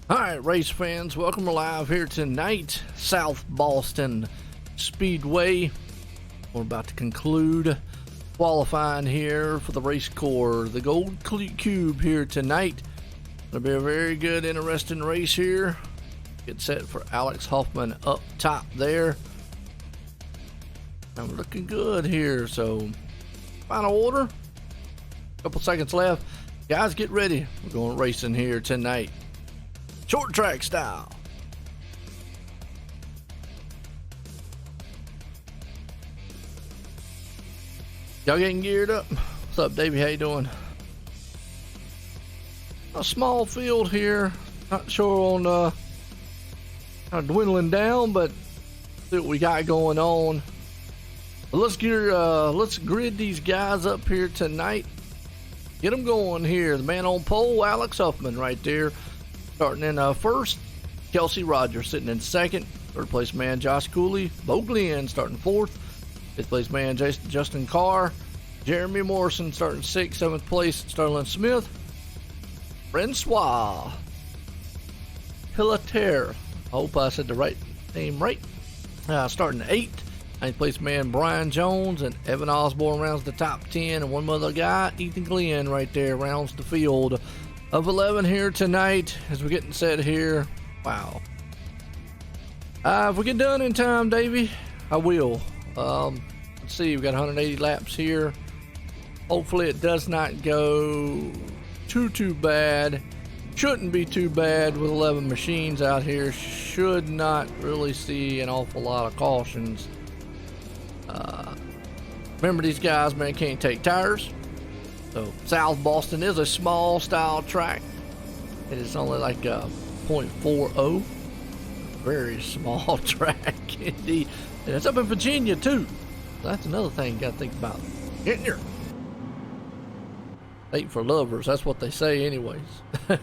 Alright, race fans, welcome live here tonight, South Boston Speedway. We're about to conclude qualifying here for the RaceCore, the Gold Cube here tonight. It'll be a very good, interesting race here. Get set for Alex Hoffman up top there. I'm looking good here, so final order. Couple seconds left. Guys, get ready. We're going racing here tonight. Short track style. Y'all getting geared up? What's up, Davey? How you doing? A small field here. Not sure on kind of dwindling down, but see what we got going on. But let's grid these guys up here tonight. Get them going here. The man on pole, Alex Huffman, right there. Starting in first, Kelsey Rogers sitting in second. Third place man, Josh Cooley. Bo Glenn starting fourth. Fifth place man, Justin Carr. Jeremy Morrison starting sixth. Seventh place, Sterling Smith. Francois Pilater. I hope I said the right name right. Starting eighth. Ninth place man, Brian Jones. And Evan Osborne rounds the top 10. And one other guy, Ethan Glenn, right there, rounds the field of 11 here tonight as we're getting set here. Wow. If we get done in time, Davey, I will. Let's see, we've got 180 laps here. Hopefully it does not go too bad. Shouldn't be too bad with 11 machines out here. Should not really see an awful lot of cautions. Remember, these guys, man, can't take tires. So South Boston is a small style track. It is only like 0.40. Very small track indeed. And it's up in Virginia too. So that's another thing you gotta think about. Getting here. State for lovers, that's what they say anyways. But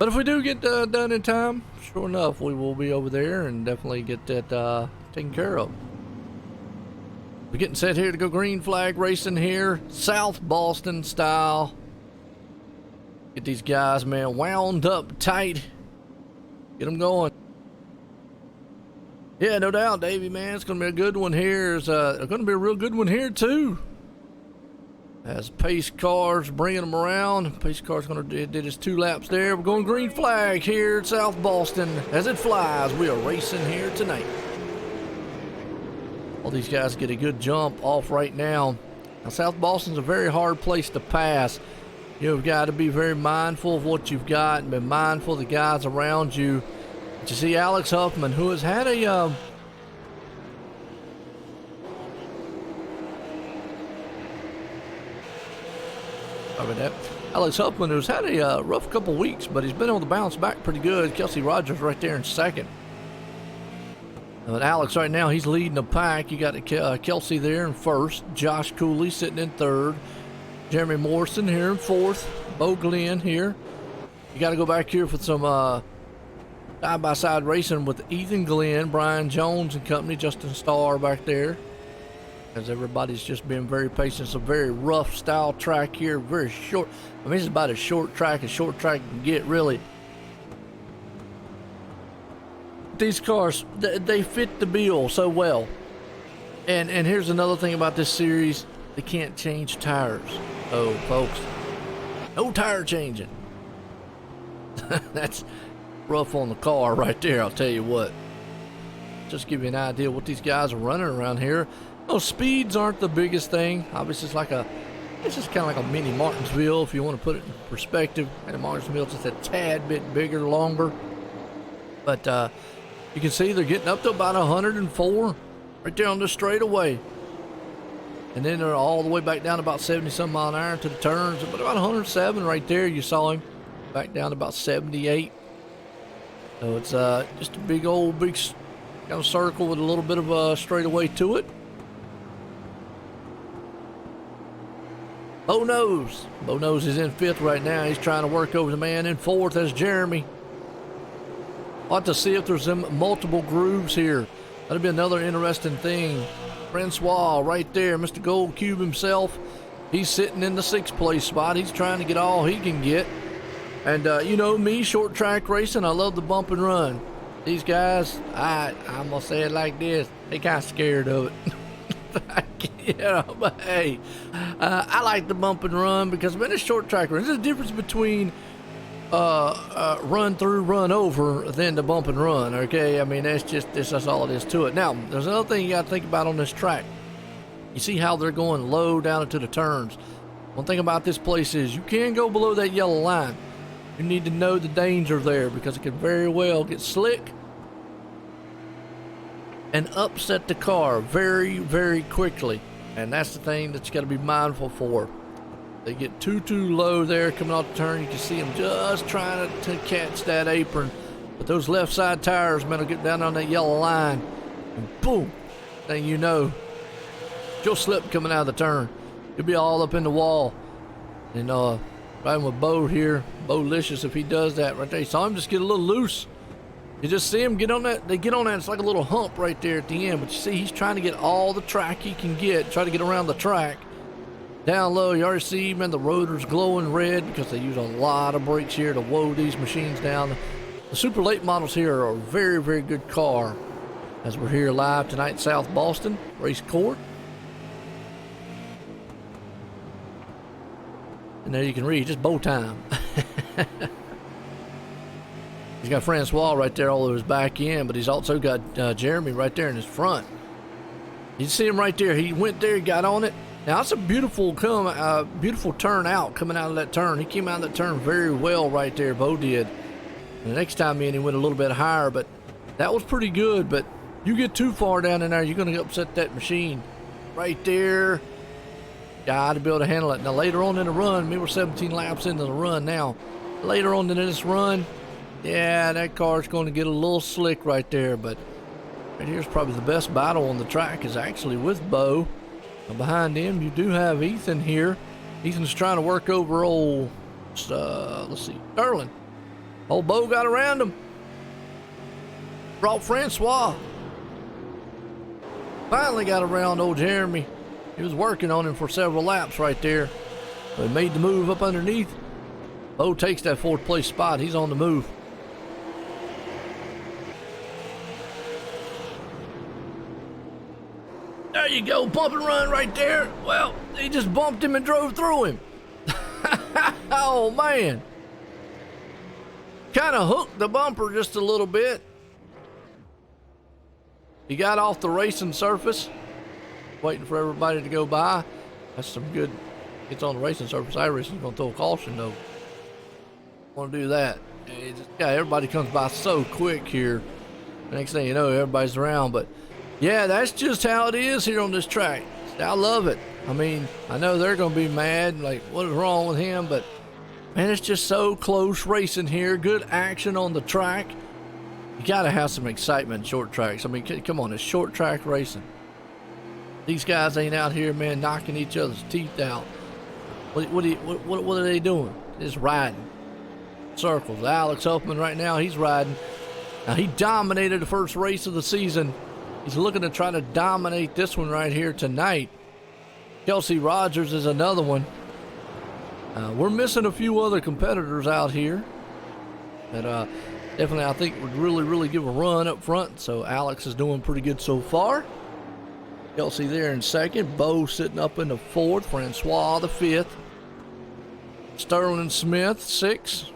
if we do get done in time, sure enough, we will be over there and definitely get that taken care of. We're getting set here to go green flag racing here, South Boston style. Get these guys, man, wound up tight. Get them going. Yeah, no doubt, Davey, man. It's going to be a good one here. It's going to be a real good one here, too. As pace cars bringing them around. Pace car's going to did his 2 laps there. We're going green flag here at South Boston. As it flies, we are racing here tonight. All these guys get a good jump off right now. Now, South Boston's a very hard place to pass. You've got to be very mindful of what you've got and be mindful of the guys around you. But you see Alex Huffman, who has had a Alex Huffman, who's had a rough couple weeks, but he's been on the bounce back pretty good. Kelsey Rogers right there in second. But Alex right now, he's leading the pack. You got Kelsey there in first. Josh Cooley sitting in third. Jeremy Morrison here in fourth. Bo Glenn here. You got to go back here for some side-by-side racing with Ethan Glenn, Brian Jones and company, Justin Starr back there. As everybody's just been very patient. It's a very rough style track here. Very short. I mean, it's about as short track can get, really. These cars, they fit the bill so well. And here's another thing about this series. They can't change tires. Oh, folks. No tire changing. That's rough on the car right there, I'll tell you what. Just give you an idea what these guys are running around here. Those speeds aren't the biggest thing. Obviously, it's just kind of like a mini Martinsville, if you want to put it in perspective. And Martinsville's just a tad bit bigger, longer. But you can see they're getting up to about 104 right there on the straightaway. And then they're all the way back down to about 70-some mile an hour to the turns. But about 107 right there, you saw him. Back down to about 78. So it's just a big kind of circle with a little bit of a straightaway to it. Bo Nose is in fifth right now. He's trying to work over the man in fourth. That's Jeremy. I'll have to see if there's multiple grooves here. That'll be another interesting thing. Francois right there, Mr. Gold Cube himself. He's sitting in the 6th place spot. He's trying to get all he can get. And you know me, short track racing, I love the bump and run. These guys, I'm gonna say it like this, they kind of scared of it. You know, but hey, I like the bump and run because, man, it's short track racing. There's a difference between run through, run over than the bump and run, okay? I mean, that's all it is to it. Now, there's another thing you got to think about on this track. You see how they're going low down into the turns. One thing about this place is you can go below that yellow line. You need to know the danger there because it can very well get slick and upset the car very, very quickly. And that's the thing that you got to be mindful for. They get too low there coming off the turn. You can see them just trying to catch that apron. But those left side tires, man, will get down on that yellow line. And boom, thing you know, you'll slip coming out of the turn. You'll be all up in the wall. And riding with Bo here, Bo-licious if he does that right there. You saw him just get a little loose. You just see him get on that. They get on that. It's like a little hump right there at the end. But you see, he's trying to get all the track he can get. Try to get around the track. Down low, you already see, man, the rotor's glowing red because they use a lot of brakes here to woe these machines down. The super late models here are a very, very good car. As we're here live tonight in South Boston, RaceCore. And there you can read, just bow time. He's got Francois right there all over his back end, but he's also got Jeremy right there in his front. You see him right there. He went there, he got on it. Now, that's a beautiful turn out coming out of that turn. He came out of that turn very well right there, Bo did. And the next time in, he went a little bit higher, but that was pretty good. But you get too far down in there, you're going to upset that machine. Right there, got to be able to handle it. Now, later on in the run, maybe we're 17 laps into the run now. Later on in this run, yeah, that car's going to get a little slick right there. But right here's probably the best battle on the track is actually with Bo. Behind him, you do have Ethan here. Ethan's trying to work over old, let's see, Sterling. Old Bo got around him. Brought Francois. Finally got around old Jeremy. He was working on him for several laps right there. But he made the move up underneath. Bo takes that fourth place spot. He's on the move. There you go, bump and run right there. Well, he just bumped him and drove through him. Oh, man. Kind of hooked the bumper just a little bit. He got off the racing surface. Waiting for everybody to go by. That's some good. It's on the racing surface. iRacing's going to throw a caution, though. Want to do that. Everybody comes by so quick here. Next thing you know, everybody's around, but yeah, that's just how it is here on this track. I love it. I mean, I know they're going to be mad, like, what is wrong with him? But, man, it's just so close racing here. Good action on the track. You got to have some excitement in short tracks. I mean, come on, it's short track racing. These guys ain't out here, man, knocking each other's teeth out. What are they doing? Just riding. Circles. Alex Huffman right now, he's riding. Now, he dominated the first race of the season. He's looking to try to dominate this one right here tonight. Kelsey Rogers is another one. We're missing a few other competitors out here that definitely I think would really give a run up front. So Alex is doing pretty good so far. Kelsey there in second. Bo sitting up in the fourth. Francois the fifth. Sterling Smith sixth.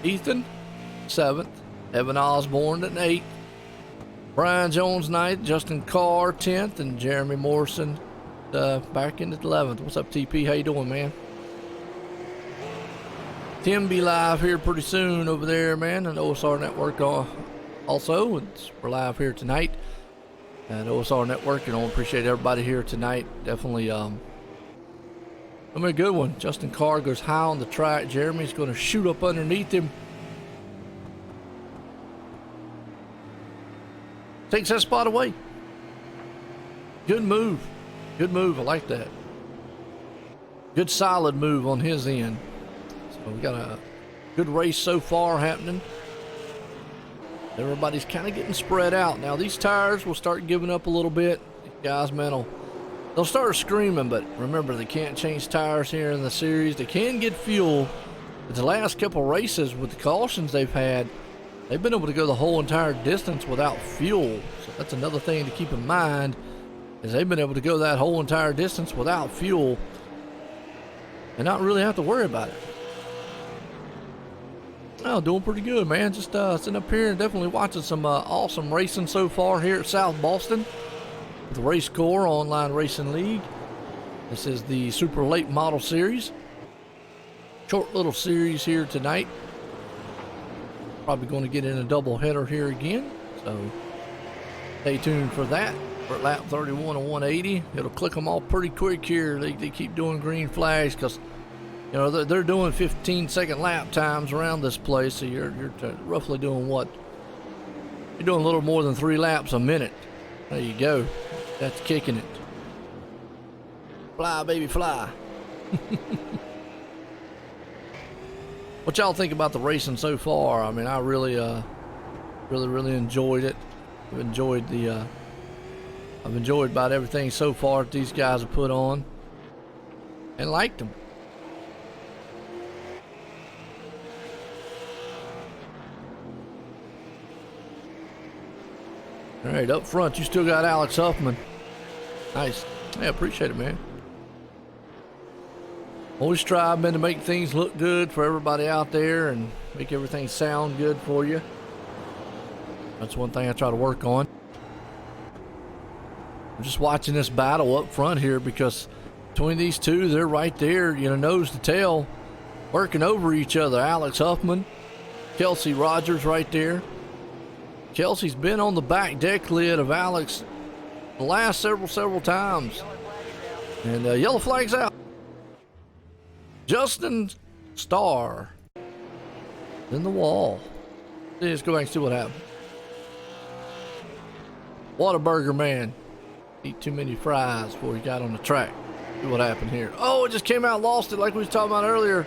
Ethan seventh. Evan Osborne at eighth. Brian Jones ninth. Justin Carr 10th. And Jeremy Morrison back in at 11th. What's up, TP? How you doing, man? Tim be live here pretty soon over there, man. And OSR Network also. We're live here tonight at OSR Network. Appreciate everybody here tonight. Definitely gonna be a good one. Justin Carr goes high on the track. Jeremy's going to shoot up underneath him. Takes that spot away. Good move. Good move. I like that. Good solid move on his end. So we got a good race so far happening. Everybody's kind of getting spread out. Now these tires will start giving up a little bit. These guys, man, they'll start screaming, but remember they can't change tires here in the series. They can get fuel, But the last couple races with the cautions they've had, they've been able to go the whole entire distance without fuel. So that's another thing to keep in mind, is they've been able to go that whole entire distance without fuel and not really have to worry about it. Oh, doing pretty good, man. Just sitting up here and definitely watching some awesome racing so far here at South Boston with the RaceCore Online Racing League. This is the Super Late Model Series. Short little series here tonight. Probably going to get in a double header here again, so stay tuned for that. We're at lap 31 and 180. It'll click them all pretty quick here. They keep doing green flags because, you know, they're doing 15-second lap times around this place. So you're roughly doing what? You're doing a little more than 3 laps a minute. There you go. That's kicking it. Fly, baby, fly. What y'all think about the racing so far? I mean, I really enjoyed it. I've enjoyed about everything so far that these guys have put on, and liked them. All right, up front, you still got Alex Huffman. Nice. Yeah, appreciate it, man. Always striving to make things look good for everybody out there and make everything sound good for you. That's one thing I try to work on. I'm just watching this battle up front here because between these two, they're right there, you know, nose to tail, working over each other. Alex Huffman, Kelsey Rogers right there. Kelsey's been on the back deck lid of Alex the last several times. And yellow flag's out. Justin Starr in the wall. Let's go back and see what happened. Whataburger man. Eat too many fries before he got on the track. See what happened here. Oh, it just came out, lost it like we was talking about earlier.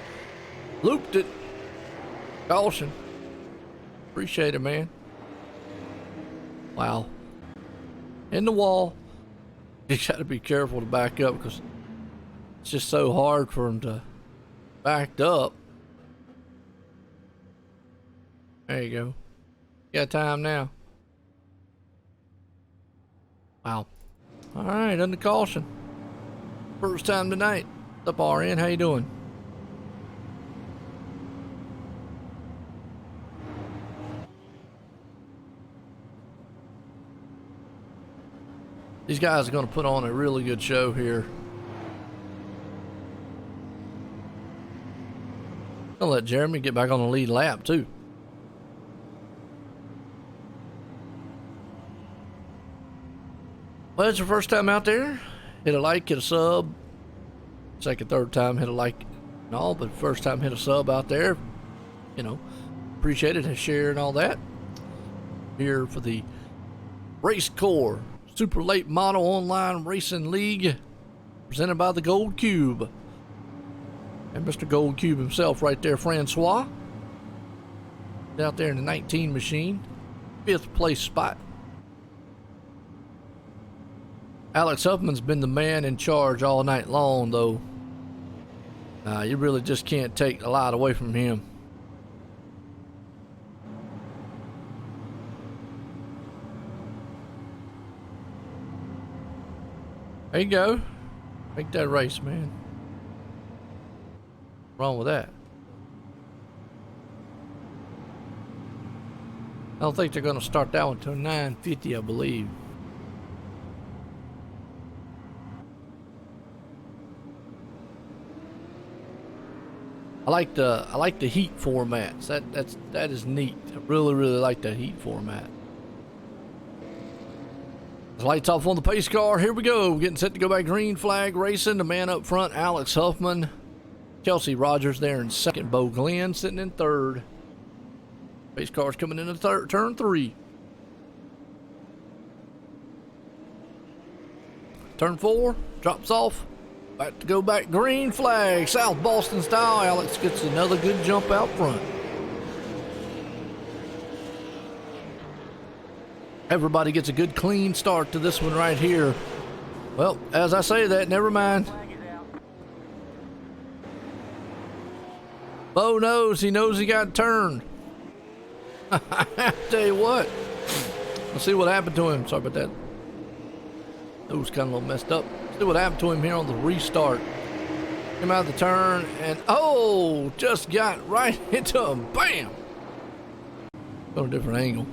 Looped it. Caution. Appreciate it, man. Wow. In the wall. You got to be careful to back up because it's just so hard for him to back up. There you go. You got time now. Wow. All right, under caution. First time tonight. What's up, RN? How you doing? These guys are going to put on a really good show here. I'll let Jeremy get back on the lead lap too. Well, it's your first time out there. Hit a like, hit a sub. Second, third time, hit a like and all, but first time hit a sub out there. You know, appreciate it, and share and all that. Here for the RaceCore Super Late Model Online Racing League, presented by the Gold Cube. And Mr. Gold Cube himself right there, Francois. Out there in the 19 machine. 5th place spot. Alex Huffman's been the man in charge all night long, though. You really just can't take a lot away from him. There you go. Make that race, man. Wrong with that? I don't think they're going to start that one until 9:50, I believe. I like the heat formats. That is neat. I really like the heat format. Lights off on the pace car. Here we go. Getting set to go back green flag racing. The man up front, Alex Huffman. Kelsey Rogers there in second. Bo Glenn sitting in third. Pace car's coming into turn 3. Turn 4. Drops off. Back to go back green flag. South Boston style. Alex gets another good jump out front. Everybody gets a good clean start to this one right here. Well, as I say that, never mind. Bo knows. He knows he got turned. Tell you what. Let's see what happened to him. Sorry about that. It was kind of a little messed up. Let's see what happened to him here on the restart. Came out of the turn and oh, just got right into him. Bam! Got a different angle.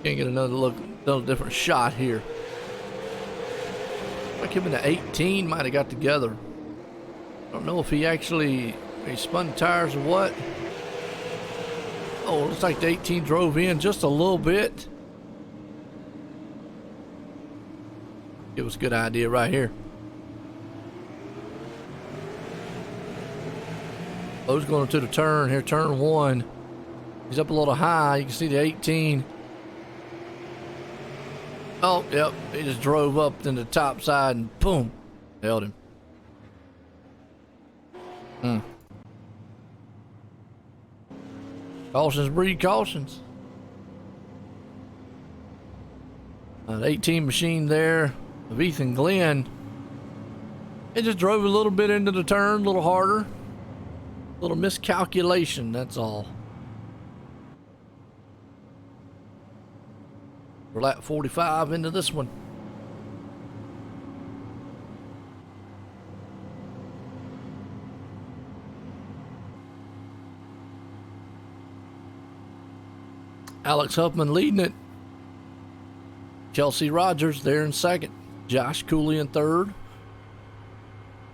Can't get another look, another different shot here. Like him in the 18 might have got together. I don't know if he spun tires or what. Oh, looks like the 18 drove in just a little bit. It was a good idea right here. Bo's going to the turn here, turn 1. He's up a little high. You can see the 18. Oh, yep. He just drove up to the top side and boom, held him. Cautions breed cautions. An 18 machine there of Ethan Glenn. It just drove a little bit into the turn, a little harder. A little miscalculation, that's all. We're lap 45 into this one. Alex Huffman leading it. Kelsey Rogers there in second. Josh Cooley in third.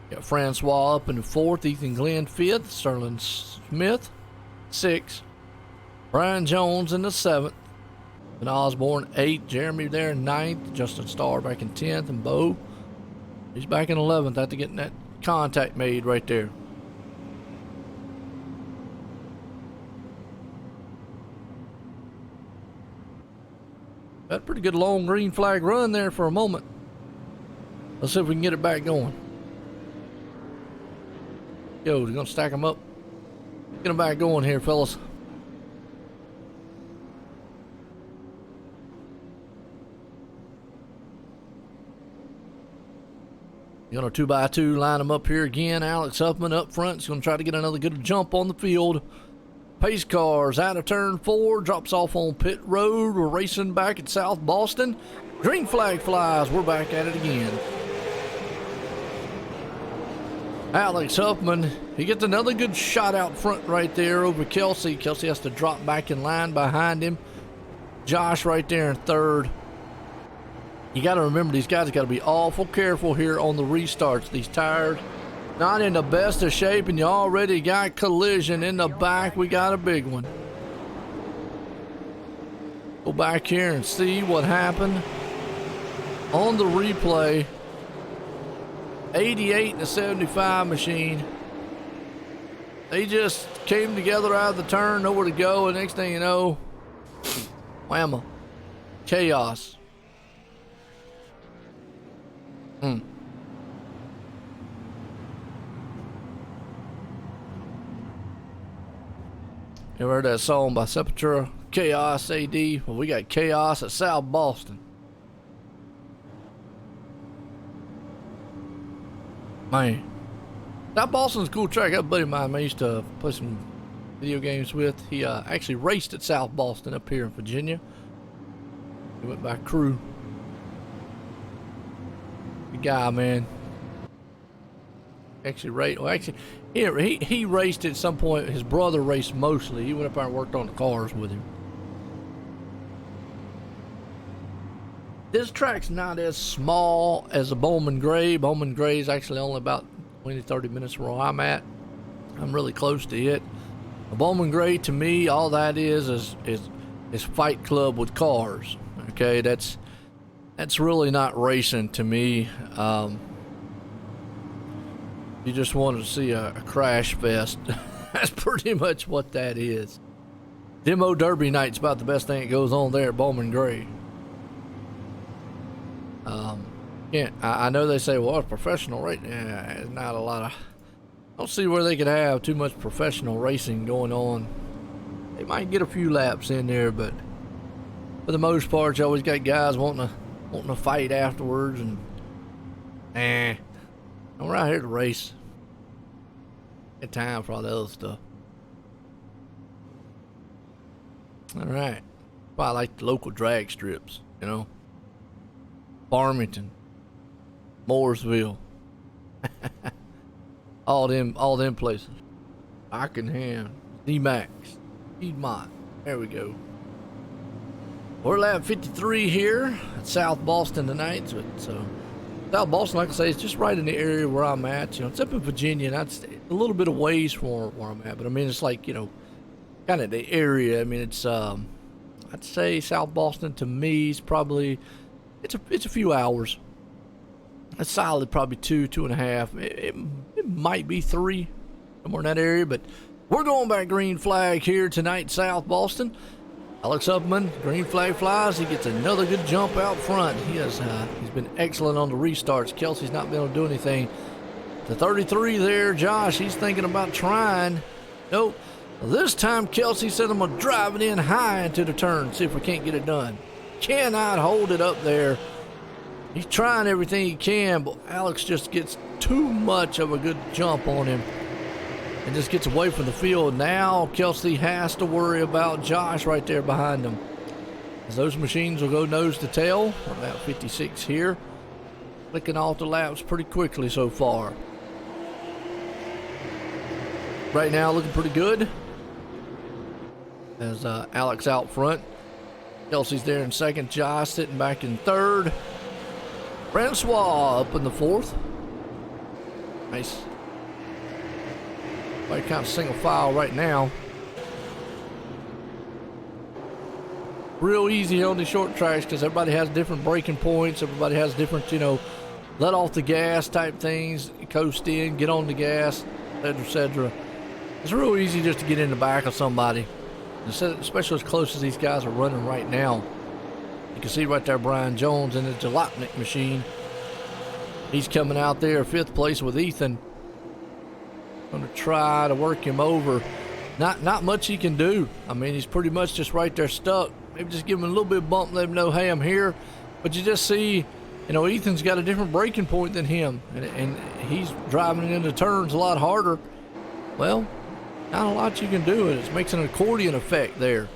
Got Francois up in the fourth. Ethan Glenn fifth. Sterling Smith sixth. Brian Jones in the seventh. And Osborne eighth. Jeremy there in ninth. Justin Starr back in 10th. And Bo, he's back in 11th after getting that contact made right there. Had a pretty good long green flag run there for a moment. Let's see if we can get it back going. Yo, we're gonna stack them up. Get them back going here, fellas. You're gonna 2x2 line them up here again. Alex Huffman up front is gonna try to get another good jump on the field. Pace cars out of turn 4, drops off on pit road. We're racing back at South Boston. Green flag flies. We're back at it again. Alex Huffman, he gets another good shot out front right there over Kelsey. Kelsey has to drop back in line behind him. Josh right there in third. You got to remember, these guys got to be awful careful here on the restarts. These tires not in the best of shape, and you already got collision in the back. We got a big one. Go back here and see what happened on the replay. 88 and a 75 machine. They just came together out of the turn, nowhere to go, and next thing you know, whamma, chaos. You heard that song by Sepultura, Chaos AD? Well, we got chaos at South Boston. Man, South Boston's a cool track. That buddy of mine I used to play some video games with. He actually raced at South Boston up here in Virginia. He went by crew. Good guy, man. He raced at some point. His brother raced mostly. He went up there and worked on the cars with him. This track's not as small as a Bowman Gray. Bowman Gray is actually only about 20-30 minutes from where I'm at. I'm really close to it. A Bowman Gray, to me, all that is Fight Club with cars. Okay, that's really not racing to me. You just want to see a crash fest. That's pretty much what that is. Demo Derby night's about the best thing that goes on there at Bowman Gray. Yeah, I know they say, well, it's professional, right? Yeah, it's not a lot of... I don't see where they could have too much professional racing going on. They might get a few laps in there, but for the most part, you always got guys wanting to fight afterwards, and I'm right here to race. Got time for all the other stuff. All right. Well, I like the local drag strips, you know. Farmington, Mooresville, all them places. Rockingham, D-Max, Piedmont. There we go. We're lap 53 here at South Boston tonight. So South Boston, like I say, it's just right in the area where I'm at. You know, it's up in Virginia, and that's a little bit of ways from where I'm at. But I mean, it's like, you know, kind of the area. I mean, it's I'd say South Boston to me is probably it's a few hours. A solid probably 2.5. It might be 3, somewhere in that area. But we're going back green flag here tonight, South Boston. Alex Upman, green flag flies. He gets another good jump out front. He's been excellent on the restarts. Kelsey's not been able to do anything. The 33 there, Josh, he's thinking about trying. Nope. This time Kelsey said, I'm going to drive it in high into the turn, see if we can't get it done. Cannot hold it up there. He's trying everything he can, but Alex just gets too much of a good jump on him and just gets away from the field. Now Kelsey has to worry about Josh right there behind him, as those machines will go nose to tail. About 56 here. Clicking off the laps pretty quickly so far. Right now looking pretty good, as Alex out front. Kelsey's there in second. Josh sitting back in third. Francois up in the fourth. Nice. Like kind of single file right now. Real easy on the short tracks because everybody has different braking points. Everybody has different, you know, let off the gas type things. Coast in, get on the gas, etc., etc. It's real easy just to get in the back of somebody, especially as close as these guys are running right now. You can see right there Brian Jones in the Jalopnik machine. He's coming out there 5th place with Ethan. Going to try to work him over. Not much he can do. I mean, he's pretty much just right there stuck. Maybe just give him a little bit of bump, let him know, hey, I'm here. But you just see, you know, Ethan's got a different braking point than him, and he's driving into turns a lot harder. Well, not a lot you can do. It makes an accordion effect there.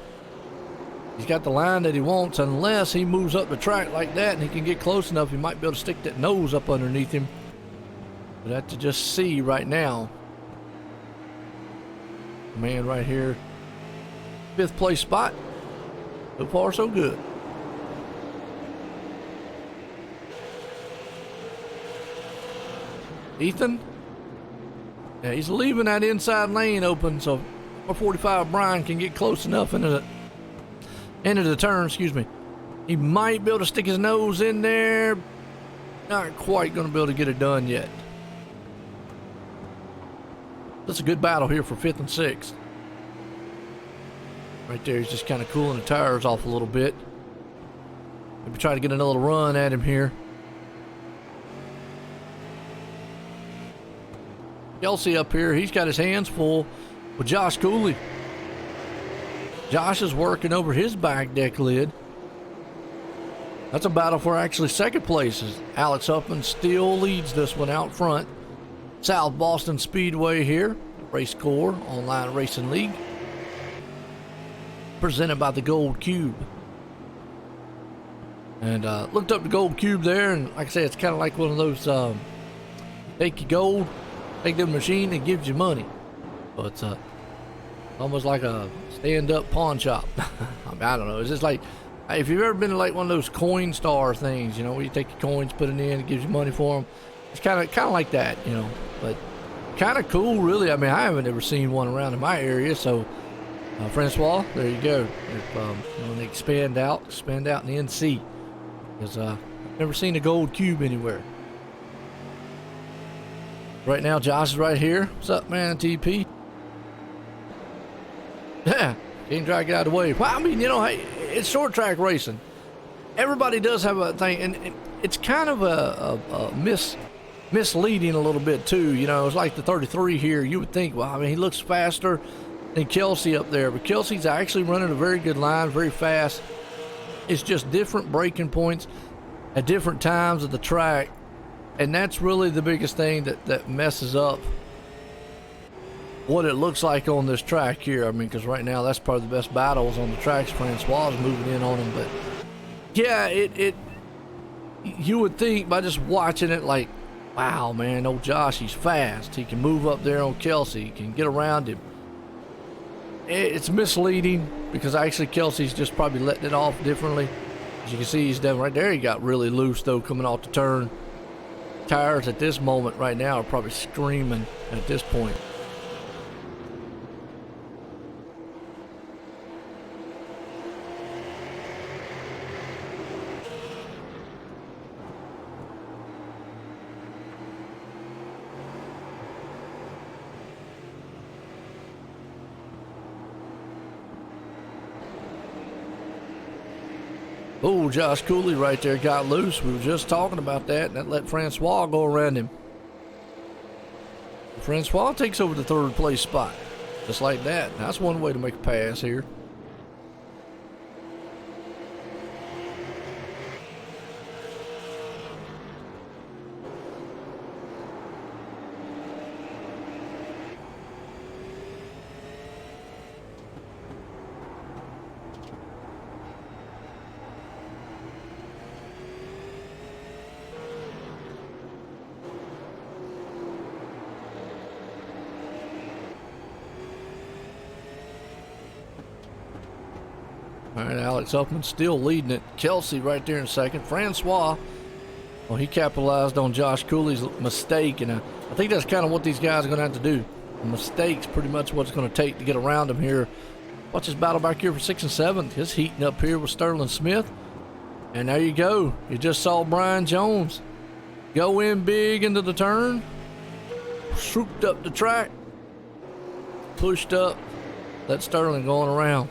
He's got the line that he wants, unless he moves up the track like that and he can get close enough, he might be able to stick that nose up underneath him. But have to just see right now. Man right here, 5th place spot. So far so good. Ethan, yeah, he's leaving that inside lane open, so 45 Brian can get close enough into the turn, excuse me. He might be able to stick his nose in there. Not quite going to be able to get it done yet. That's a good battle here for 5th and 6th. Right there, he's just kind of cooling the tires off a little bit. Maybe try to get another run at him here. Kelsey up here, he's got his hands full with Josh Cooley. Josh is working over his back deck lid. That's a battle for actually 2nd place. Alex Huffman still leads this one out front. South Boston Speedway here, RaceCore Online Racing League, presented by the Gold Cube. And looked up the Gold Cube there, and like I said, it's kind of like one of those take your gold, take the machine, and gives you money. But it's almost like a stand-up pawn shop. I mean, I don't know. It's just like, if you've ever been to like one of those coin star things, you know, where you take your coins, put it in, it gives you money for them. It's kind of like that, you know, but kind of cool, really. I mean, I haven't ever seen one around in my area, so Francois, there you go. If you want to expand out in the NC, because I've never seen a Gold Cube anywhere. Right now, Josh is right here. What's up, man, TP? Yeah, can't try to get out of the way. Well, I mean, you know, hey, it's short track racing. Everybody does have a thing, and it's kind of a misleading a little bit too. You know, it's like the 33 here. You would think, well, I mean, he looks faster than Kelsey up there, but Kelsey's actually running a very good line, very fast. It's just different braking points at different times of the track, and that's really the biggest thing that messes up what it looks like on this track here. I mean, because right now that's probably the best battles on the tracks. Francois is moving in on him, but yeah, you would think by just watching it, like, wow, man, old Josh, he's fast. He can move up there on Kelsey. He can get around him. It's misleading because actually Kelsey's just probably letting it off differently. As you can see, he's done right there. He got really loose though coming off the turn. Tires at this moment right now are probably screaming at this point. Oh, Josh Cooley right there got loose. We were just talking about that, and that let Francois go around him. Francois takes over the third place spot. Just like that. That's one way to make a pass here. All right, Alex Huffman still leading it. Kelsey right there in second. Francois, well, he capitalized on Josh Cooley's mistake, and I think that's kind of what these guys are going to have to do. The mistake's pretty much what it's going to take to get around him here. Watch this battle back here for 6th and 7th. It's heating up here with Sterling Smith. And there you go. You just saw Brian Jones go in big into the turn. Swooped up the track. Pushed up. Let Sterling going around.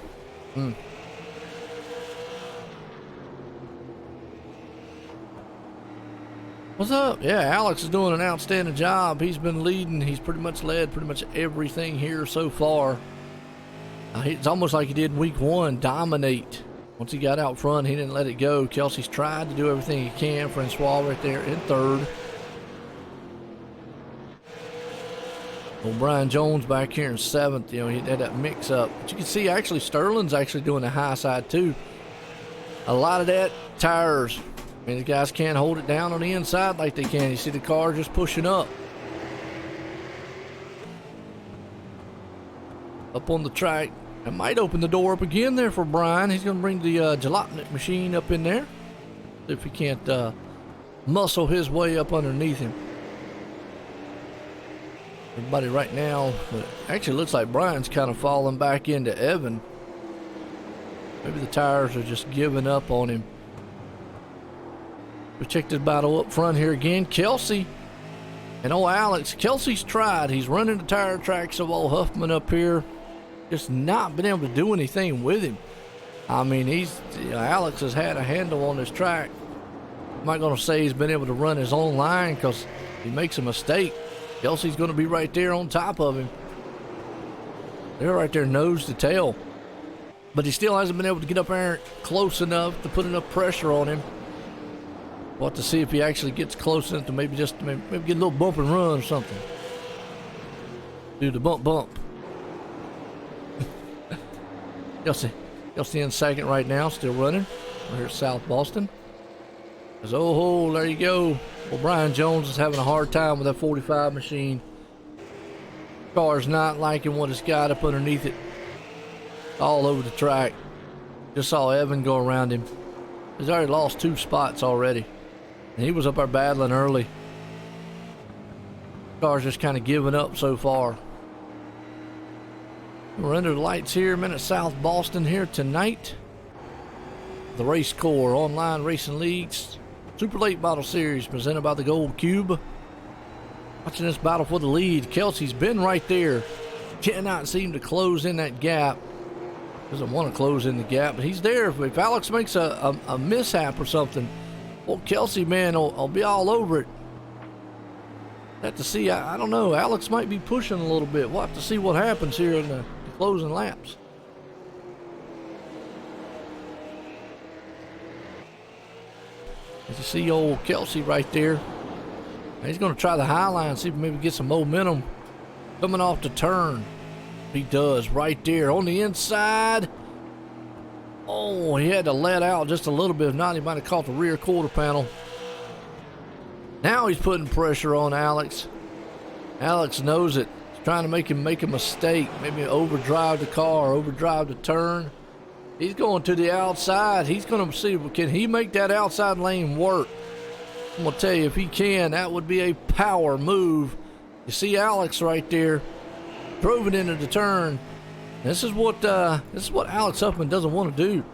What's up? Yeah, Alex is doing an outstanding job. He's been leading. He's pretty much led pretty much everything here so far. It's almost like he did in week 1, dominate. Once he got out front, he didn't let it go. Kelsey's tried to do everything he can. Francois right there in third. Well, Brian Jones back here in 7th. You know, he had that mix up. But you can see actually Sterling's actually doing the high side too. A lot of that tires. I mean, the guys can't hold it down on the inside like they can. You see the car just pushing up. Up on the track. That might open the door up again there for Brian. He's going to bring the jalopnik machine up in there. If he can't muscle his way up underneath him. Everybody right now, actually looks like Brian's kind of falling back into Evan. Maybe the tires are just giving up on him. We check this battle up front here again. Kelsey and old Alex. Kelsey's tried. He's running the tire tracks of old Huffman up here. Just not been able to do anything with him. I mean, Alex has had a handle on this track. I'm not going to say he's been able to run his own line because he makes a mistake. Kelsey's going to be right there on top of him. They're right there nose to tail. But he still hasn't been able to get up there close enough to put enough pressure on him. We'll have to see if he actually gets close enough to maybe get a little bump and run or something. Do the bump. Kelsey in second right now, still running. We're here at South Boston. Oh, there you go. Well, Brian Jones is having a hard time with that 45 machine. Car's not liking what it's got up underneath it. All over the track. Just saw Evan go around him. He's already lost 2 spots already. And he was up there battling early. Car's just kind of giving up so far. We're under the lights here, I'm at South Boston here tonight. The RaceCore Online Racing Leagues Super Late Battle Series presented by the Gold Cube. Watching this battle for the lead. Kelsey's been right there. Cannot seem to close in that gap. Doesn't want to close in the gap, but he's there. If Alex makes a mishap or something, well, Kelsey, man, will be all over it. Have to see. I don't know. Alex might be pushing a little bit. We'll have to see what happens here in the closing laps. As you see old Kelsey right there. He's going to try the high line, see if maybe get some momentum. Coming off the turn. He does right there on the inside. Oh, he had to let out just a little bit. If not, he might have caught the rear quarter panel. Now he's putting pressure on Alex. Alex knows it. He's trying to make him make a mistake. Maybe overdrive the car, overdrive the turn. He's going to the outside. He's going to see, can he make that outside lane work? I'm going to tell you, if he can, that would be a power move. You see Alex right there. Drove it into the turn. This is what Alex Huffman doesn't want to do.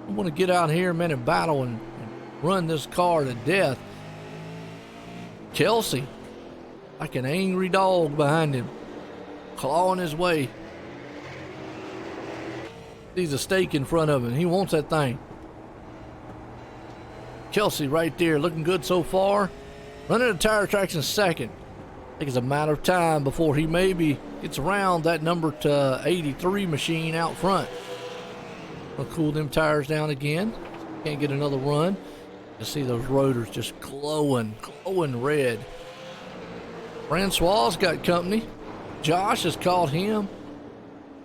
I want to get out here, man, and battle and run this car to death. Kelsey, like an angry dog behind him, clawing his way. Sees a stake in front of him. He wants that thing. Kelsey right there, looking good so far. Running the tire tracks in second. I think it's a matter of time before he maybe gets around that number 83 machine out front. We'll cool them tires down again. Can't get another run. You see those rotors just glowing red. Francois's got company. Josh has caught him.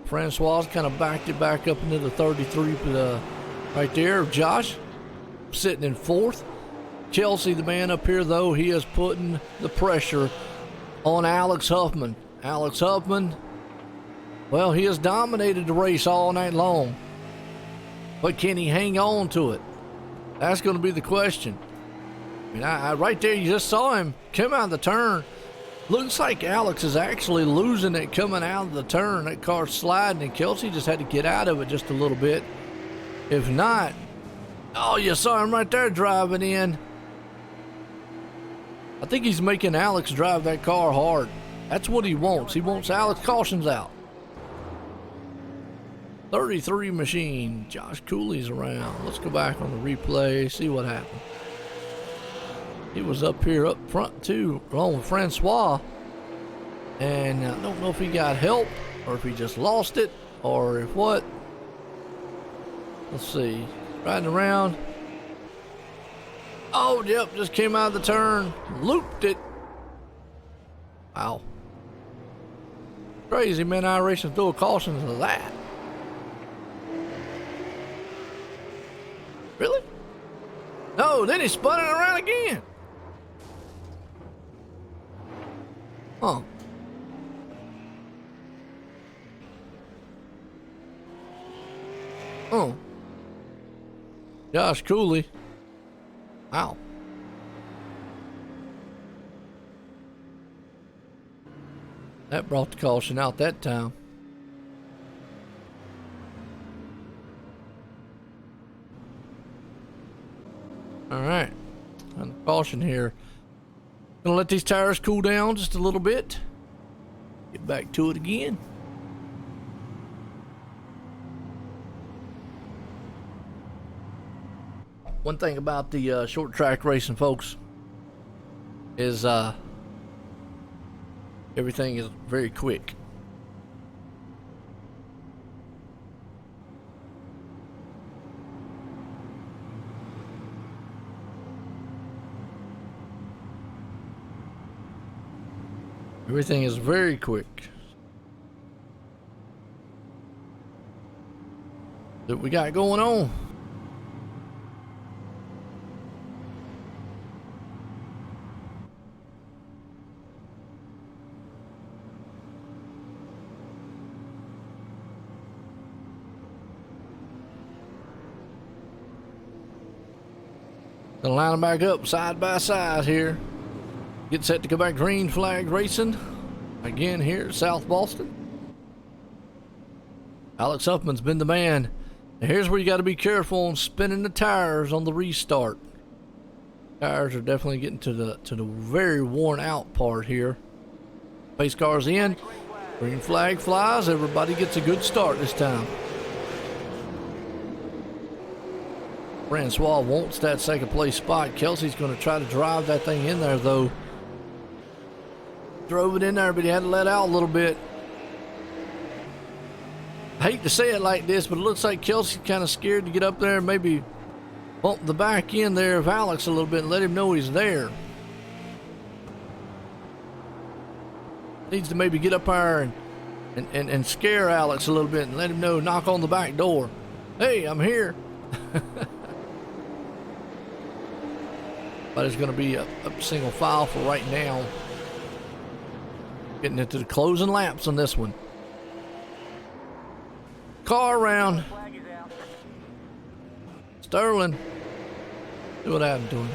Francois kind of backed it back up into the 33 right there. Josh sitting in fourth. Kelsey, the man up here, though, he is putting the pressure on Alex Huffman. Alex Huffman, well, he has dominated the race all night long. But can he hang on to it? That's going to be the question. I mean, right there, you just saw him come out of the turn. Looks like Alex is actually losing it coming out of the turn. That car's sliding, and Kelsey just had to get out of it just a little bit. If not, oh, you saw him right there driving in. I think he's making Alex drive that car hard. That's what he wants. He wants Alex. Caution's out. 33 machine. Josh Cooley's around. Let's go back on the replay, see what happened. He was up here up front too, along with Francois. And I don't know if he got help or if he just lost it or if what. Let's see. Riding around. Oh, yep, just came out of the turn. Looped it. Wow. Crazy, man. iRacing threw a caution to that. Really? No, then he spun it around again. Huh. Oh. Josh Cooley. Wow. That brought the caution out that time. All right. On the caution here. Gonna let these tires cool down just a little bit. Get back to it again. One thing about the short track racing, folks, is everything is very quick. Everything is very quick. What we got going on? Gonna line them back up side by side here. Get set to go back green flag racing again here at South Boston. Alex Huffman's been the man. And here's where you got to be careful on spinning the tires on the restart. Tires are definitely getting to the very worn out part here. Pace car's in. Green flag flies. Everybody gets a good start this time. Francois wants that second place spot. Kelsey's going to try to drive that thing in there, though. Drove it in there, but he had to let out a little bit. I hate to say it like this, but it looks like Kelsey's kind of scared to get up there and maybe bump the back end there of Alex a little bit and let him know he's there. needs to maybe get up there and scare Alex a little bit and let him know, knock on the back door. Hey, I'm here. But it's going to be a single file for right now. Getting into the closing laps on this one. Car around. Sterling. See what happened to him.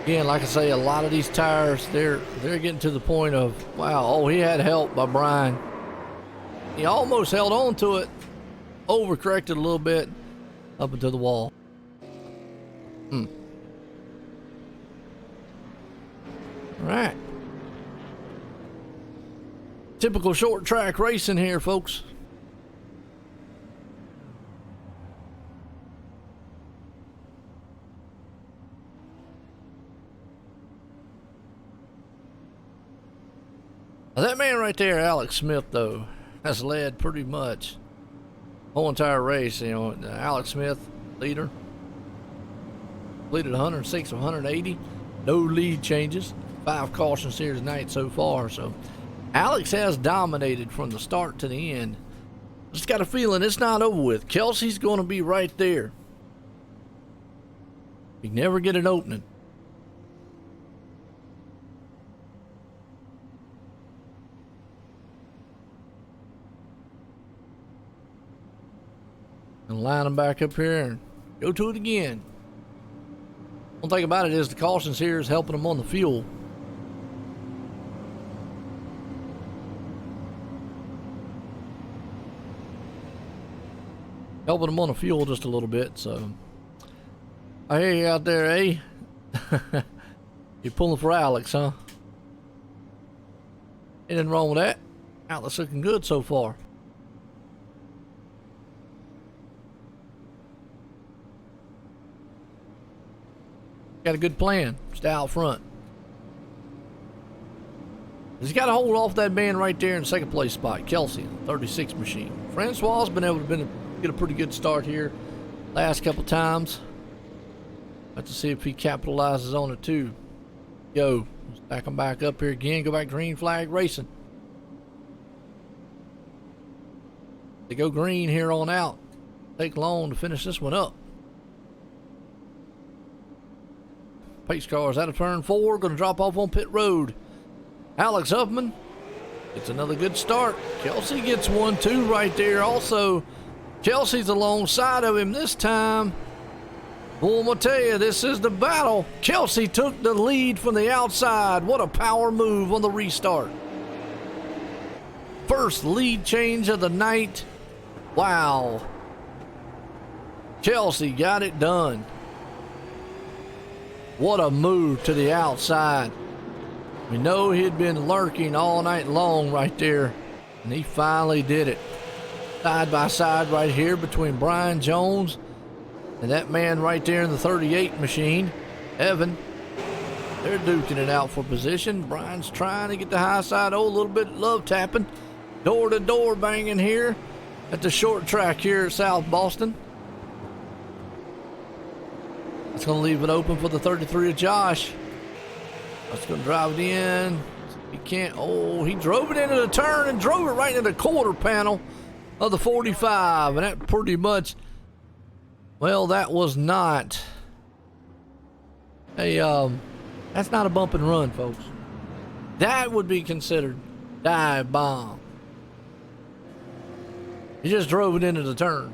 Again, like I say, a lot of these tires, they're getting to the point of, wow, oh, he had help by Brian. He almost held on to it. Overcorrected a little bit up into the wall. All right. Typical short track racing here, folks. Now that man right there, Alex Smith, though, has led pretty much whole entire race. You know, Alex Smith, leader, leaded 106 of 180, no lead changes, 5 cautions here tonight so far. So Alex has dominated from the start to the end. Just got a feeling it's not over with. Kelsey's going to be right there. You never get an opening. And line them back up here and go to it again. One thing about it is the cautions here is helping them on the fuel. Helping them on the fuel just a little bit, so. I hear you out there, eh? You're pulling for Alex, huh? Anything wrong with that? Alex looking good so far. Got a good plan. Stay out front. He's got to hold off that man right there in second place spot. Kelsey, 36 machine. Francois has been able to get a pretty good start here last couple times. Have to see if he capitalizes on it too. Go. Stack him back up here again. Go back green flag racing. They go green here on out. Take long to finish this one up. Pace cars out of turn 4, going to drop off on pit road. Alex Huffman gets another good start. Kelsey gets 1-2 right there. Also, Kelsey's alongside of him this time. Boy, I'm going to tell you, this is the battle. Kelsey took the lead from the outside. What a power move on the restart. First lead change of the night. Wow. Kelsey got it done. What a move to the outside. We know he'd been lurking all night long right there, and he finally did it. Side by side right here between Brian Jones and that man right there in the 38 machine, Evan. They're duking it out for position. Brian's trying to get the high side. Oh, a little bit of love tapping. Door to door banging here at the short track here at South Boston. That's going to leave it open for the 33 of Josh. That's going to drive it in. He can't. Oh, he drove it into the turn and drove it right into the quarter panel of the 45. And that pretty much, well, that was not a, that's not a bump and run, folks. That would be considered dive bomb. He just drove it into the turn.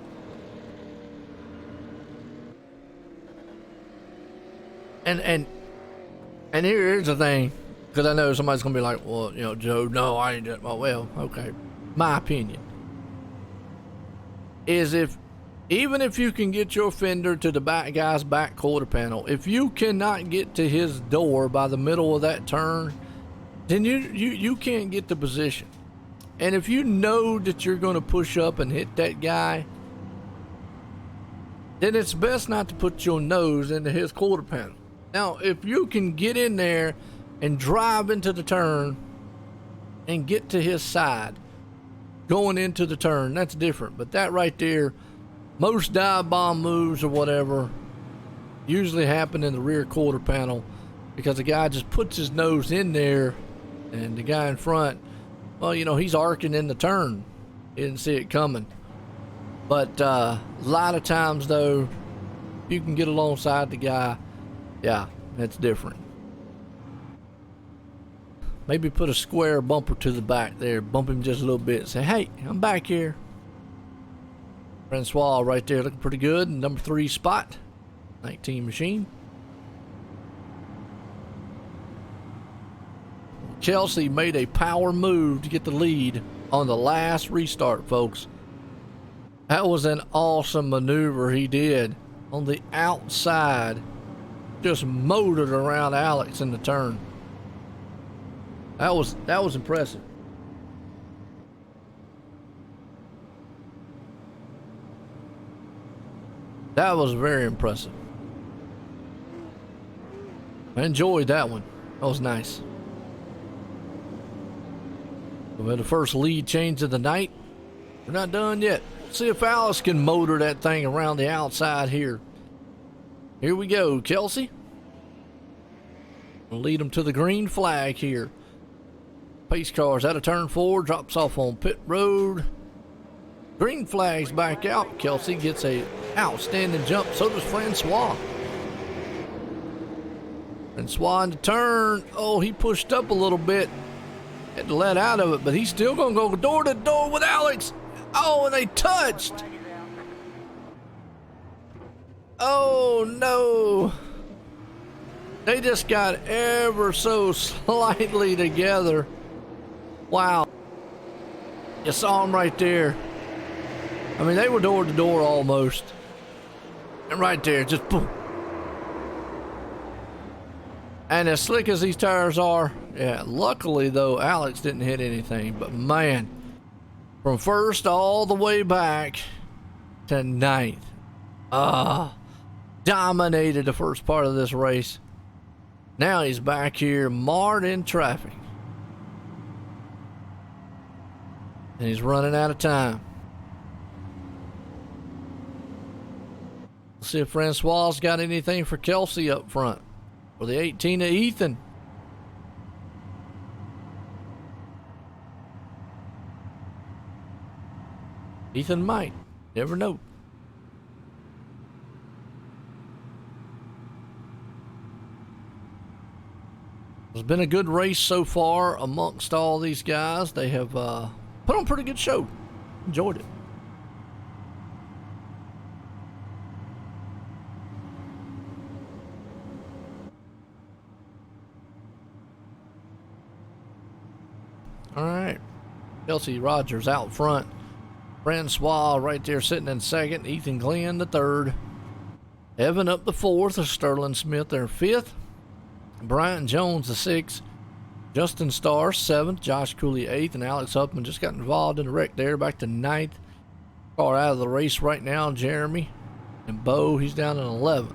And here's the thing, because I know somebody's gonna be like, well, you know, Joe, no, I ain't doing it. Well, okay. My opinion is even if you can get your fender to the back guy's back quarter panel, if you cannot get to his door by the middle of that turn, then you can't get the position. And if you know that you're gonna push up and hit that guy, then it's best not to put your nose into his quarter panel. Now, if you can get in there and drive into the turn and get to his side going into the turn, that's different. But that right there, most dive bomb moves or whatever, usually happen in the rear quarter panel because the guy just puts his nose in there and the guy in front, well, you know, he's arcing in the turn. He didn't see it coming. But a lot of times, though, you can get alongside the guy. Yeah, that's different. Maybe put a square bumper to the back there. Bump him just a little bit. Say, hey, I'm back here. Francois right there looking pretty good. Number 3 spot. 19 machine. Kelsey made a power move to get the lead on the last restart, folks. That was an awesome maneuver he did on the outside. Just motored around Alex in the turn. That was impressive. That was very impressive. I enjoyed that one. That was nice. We had the first lead change of the night. We're not done yet. Let's see if Alex can motor that thing around the outside here. Here we go, Kelsey. We'll lead them to the green flag here. Pace car's out of turn 4, drops off on pit road. Green flag's back out. Kelsey gets a outstanding jump. So does Francois. Francois in the turn. Oh, he pushed up a little bit. Had to let out of it, but he's still going to go door to door with Alex. Oh, and they touched. Oh, no. They just got ever so slightly together. Wow. You saw them right there. I mean, they were door to door almost. And right there, just boom. And as slick as these tires are, yeah, luckily though, Alex didn't hit anything. But man, from first all the way back to ninth, dominated the first part of this race. Now he's back here marred in traffic. And he's running out of time. Let's see if Francois's got anything for Kelsey up front. For the 18 of Ethan. Ethan might. Never know. It's been a good race so far amongst all these guys. They have put on a pretty good show. Enjoyed it. All right. Kelsey Rogers out front. Francois right there sitting in second. Ethan Glenn the third. Evan up the fourth. Sterling Smith there fifth. Bryant Jones the sixth. Justin Starr seventh. Josh Cooley eighth. And Alex Huffman just got involved in the wreck there. Back to ninth. Car out of the race right now. Jeremy. And Bo, he's down in 11th.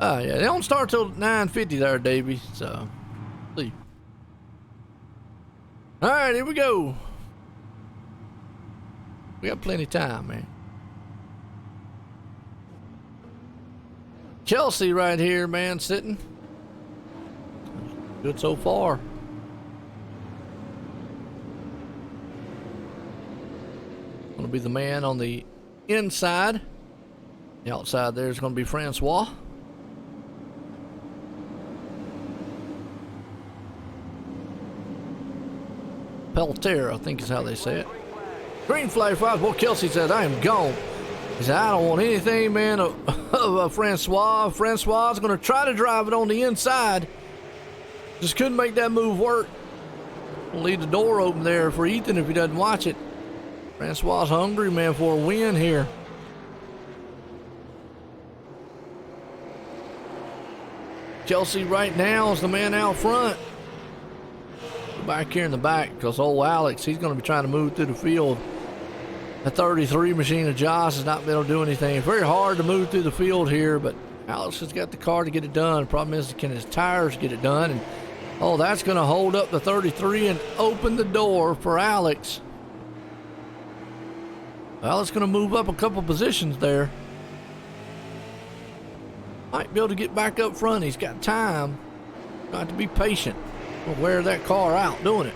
Yeah, they don't start till 9:50 there, Davey. So, see. All right, here we go. We got plenty of time, man. Kelsey right here, man, sitting. Good so far. Gonna be the man on the inside. The outside there is gonna be Francois. Pelter, I think is how they say it. Green flag flies. Well, Kelsey said, I am gone. He said, I don't want anything, man, of Francois. Francois is going to try to drive it on the inside. Just couldn't make that move work. We'll leave the door open there for Ethan if he doesn't watch it. Francois is hungry, man, for a win here. Kelsey right now is the man out front. Back here in the back, because old Alex, he's going to be trying to move through the field. The 33 machine of Josh has not been able to do anything. It's very hard to move through the field here, but Alex has got the car to get it done. Problem is, can his tires get it done? And oh, that's going to hold up the 33 and open the door for Alex. Well, it's going to move up a couple positions there. Might be able to get back up front. He's got time. Got to be patient. We'll wear that car out doing it.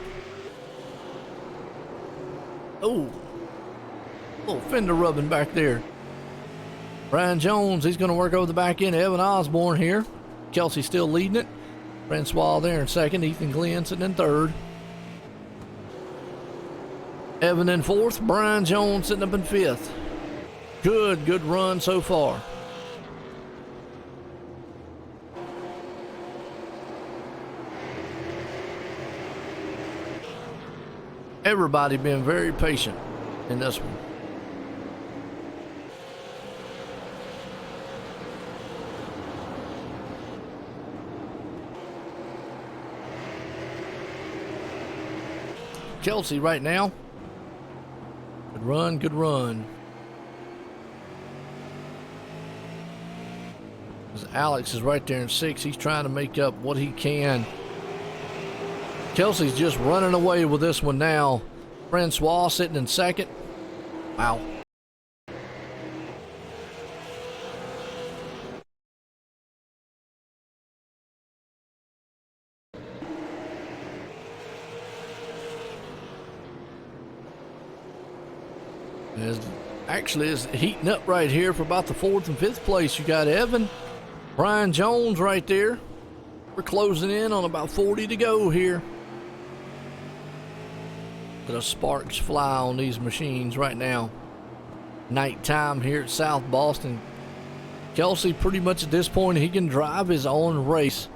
Oh, little fender rubbing back there. Brian Jones, he's going to work over the back end of Evan Osborne here. Kelsey still leading it. Francois there in second. Ethan Glenn sitting in third. Evan in fourth. Brian Jones sitting up in fifth. Good run so far. Everybody been very patient in this one. Kelsey right now. Good run, good run. Alex is right there in sixth. He's trying to make up what he can. Kelsey's just running away with this one now. Francois sitting in second. Wow. Actually is heating up right here for about the fourth and fifth place. You got Evan, Brian Jones right there. We're closing in on about 40 to go here. The sparks fly on these machines right now. Nighttime here at South Boston. Kelsey pretty much at this point, he can drive his own race.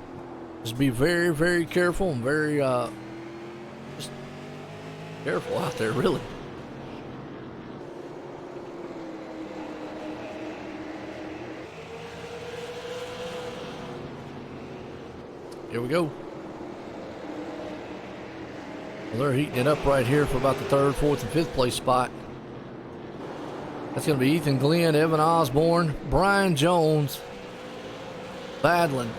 Just be very, very careful and very just careful out there, really. Here we go. Well, they're heating it up right here for about the third, fourth, and fifth place spot. That's going to be Ethan Glenn, Evan Osborne, Brian Jones battling.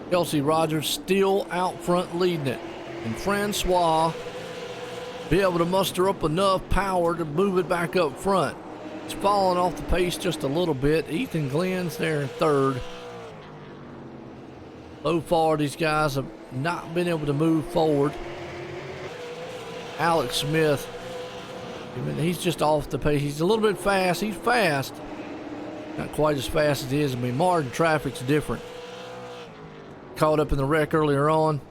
Kelsey Rogers still out front leading it. And Francois be able to muster up enough power to move it back up front. It's falling off the pace just a little bit. Ethan Glenn's there in third. So far, these guys have not been able to move forward. Alex Smith, he's just off the pace. He's a little bit fast. He's fast. Not quite as fast as he is. I mean, Martin traffic's different. Caught up in the wreck earlier on.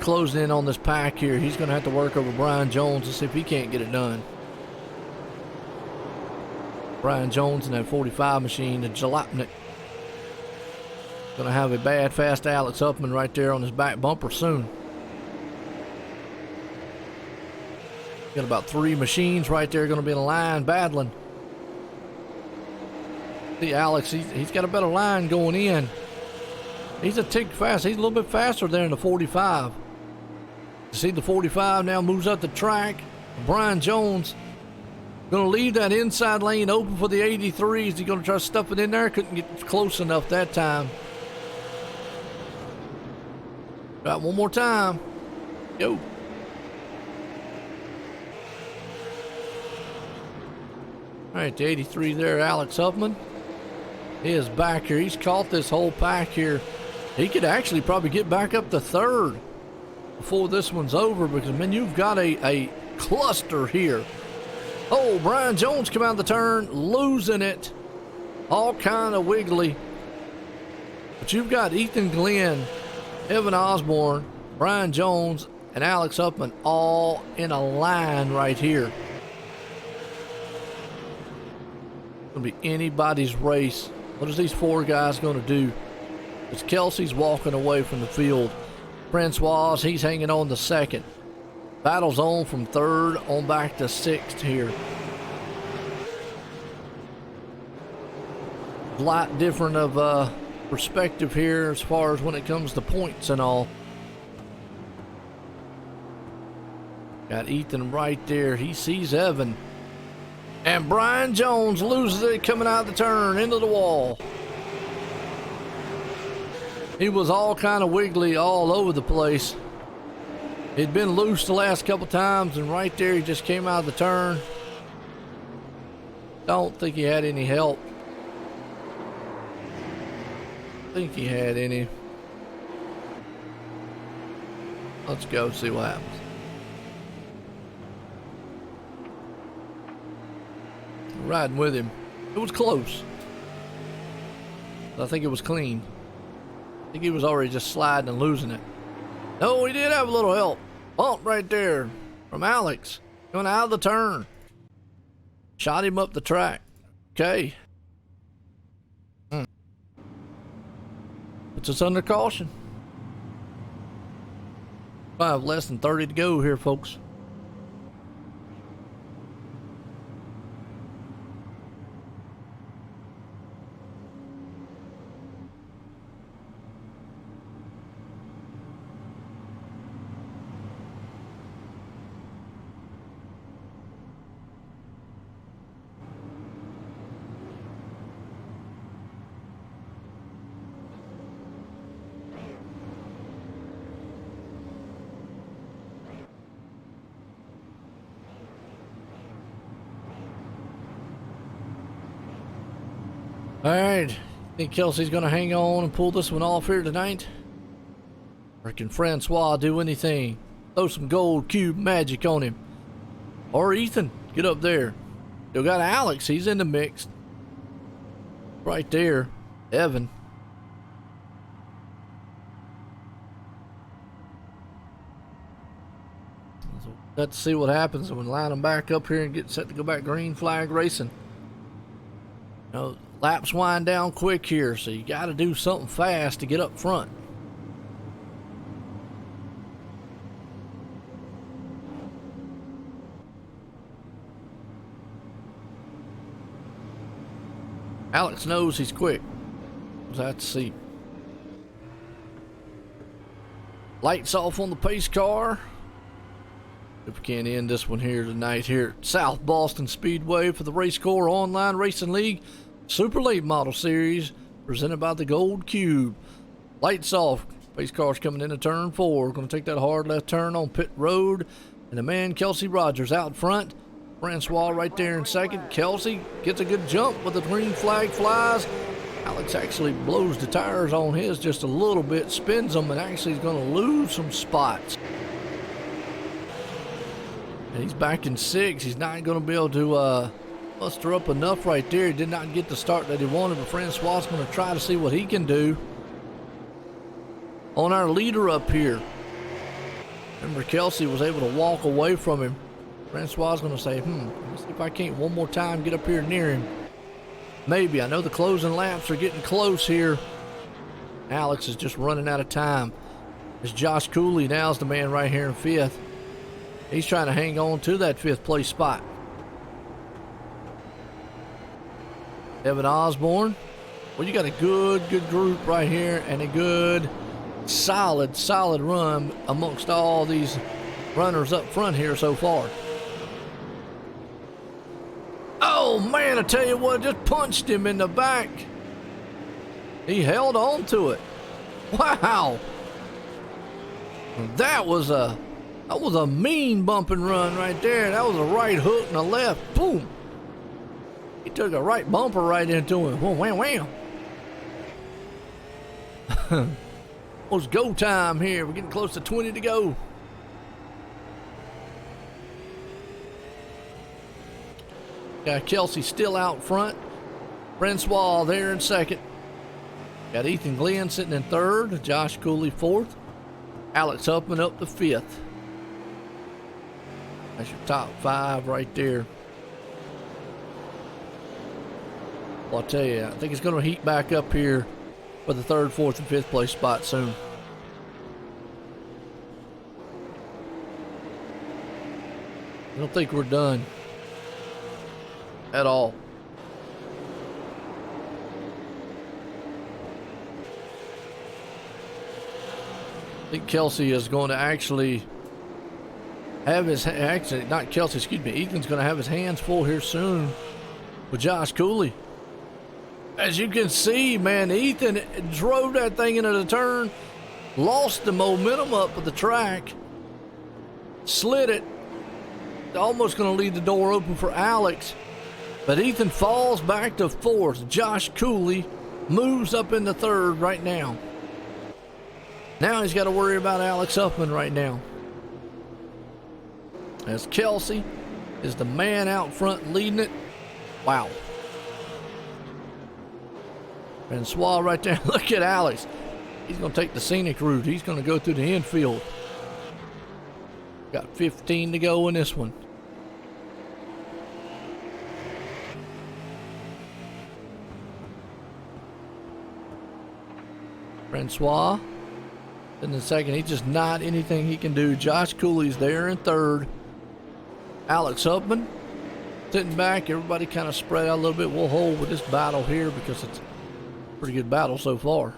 Closing in on this pack here. He's going to have to work over Brian Jones to see if he can't get it done. Brian Jones in that 45 machine, the Jalopnik. Going to have a bad, fast Alex Huffman right there on his back bumper soon. Got about three machines right there going to be in a line battling. See Alex, he's got a better line going in. He's a tick fast. He's a little bit faster there in the 45. You see the 45 now moves up the track. Brian Jones going to leave that inside lane open for the 83s. He's going to try to stuff it in there. Couldn't get close enough that time. Got one more time. Go. All right, the 83 there, Alex Huffman. He is back here. He's caught this whole pack here. He could actually probably get back up to third before this one's over because, man, you've got a cluster here. Oh, Brian Jones come out of the turn, losing it. All kind of wiggly. But you've got Ethan Glenn, Evan Osborne, Brian Jones, and Alex Huffman all in a line right here. It's going to be anybody's race. What is these four guys going to do? It's Kelsey's walking away from the field. Francois, he's hanging on to second. Battle's on from third on back to sixth here. A lot different of perspective here as far as when it comes to points and all. Got Ethan right there. He sees Evan. And Brian Jones loses it coming out of the turn into the wall. He was all kind of wiggly all over the place. He'd been loose the last couple times, and right there he just came out of the turn. Don't think he had any help. Think he had any. Let's go see what happens. Riding with him. It was close. I think it was clean. I think he was already just sliding and losing it. No, he did have a little help. Bump right there from Alex. Going out of the turn. Shot him up the track. Okay. Puts us under caution. Less than 30 to go here, folks. All right, think Kelsey's gonna hang on and pull this one off here tonight? Or can Francois do anything? Throw some Gold Cube magic on him. Or Ethan, get up there. Still got Alex, he's in the mix. Right there, Evan. So let's see what happens when we line them back up here and get set to go back green flag racing. You know, laps wind down quick here, so you got to do something fast to get up front. Alex knows he's quick. We'll have to see. Lights off on the pace car. If we can't end this one here tonight here at South Boston Speedway for the RaceCore Online Racing League Super Late Model Series presented by the Gold Cube. Lights off. Pace car's coming into turn 4. Going to take that hard left turn on pit road. And the man Kelsey Rogers out front. Francois right there in second. Kelsey gets a good jump, but the green flag flies. Alex actually blows the tires on his just a little bit, spins them, and actually is going to lose some spots. And he's back in 6th. He's not going to be able to muster up enough right there. He did not get the start that he wanted, but Francois is going to try to see what he can do on our leader up here. Remember, Kelsey was able to walk away from him. Francois is going to say, let's see if I can't one more time get up here near him. Maybe. I know the closing laps are getting close here. Alex is just running out of time. It's Josh Cooley now is the man right here in 5th. He's trying to hang on to that 5th place spot. Evan Osborne. Well, you got a good group right here and a good, solid run amongst all these runners up front here so far. Oh man, I tell you what, just punched him in the back. He held on to it. Wow. That was a mean bump and run right there. That was a right hook and a left. Boom. He took a right bumper right into him. Wham, wham, wham. Almost go time here. We're getting close to 20 to go. Got Kelsey still out front. Francois there in 2nd. Got Ethan Glenn sitting in 3rd. Josh Cooley 4th. Alex Huffman up to 5th. That's your top 5 right there. Well, I'll tell you, I think it's going to heat back up here for the 3rd, 4th, and 5th place spot soon. I don't think we're done at all. I think Kelsey is going to actually have his, actually, not Kelsey, excuse me, Ethan's going to have his hands full here soon with Josh Cooley. As you can see, man, Ethan drove that thing into the turn, lost the momentum up of the track, slid it, almost going to leave the door open for Alex, but Ethan falls back to fourth. Josh Cooley moves up into third right now. Now he's got to worry about Alex Huffman right now, as Kelsey is the man out front leading it. Wow. Francois right there. Look at Alex. He's going to take the scenic route. He's going to go through the infield. Got 15 to go in this one. Francois in the second. He's just not anything he can do. Josh Cooley's there in third. Alex Huffman sitting back. Everybody kind of spread out a little bit. We'll hold with this battle here because it's a pretty good battle so far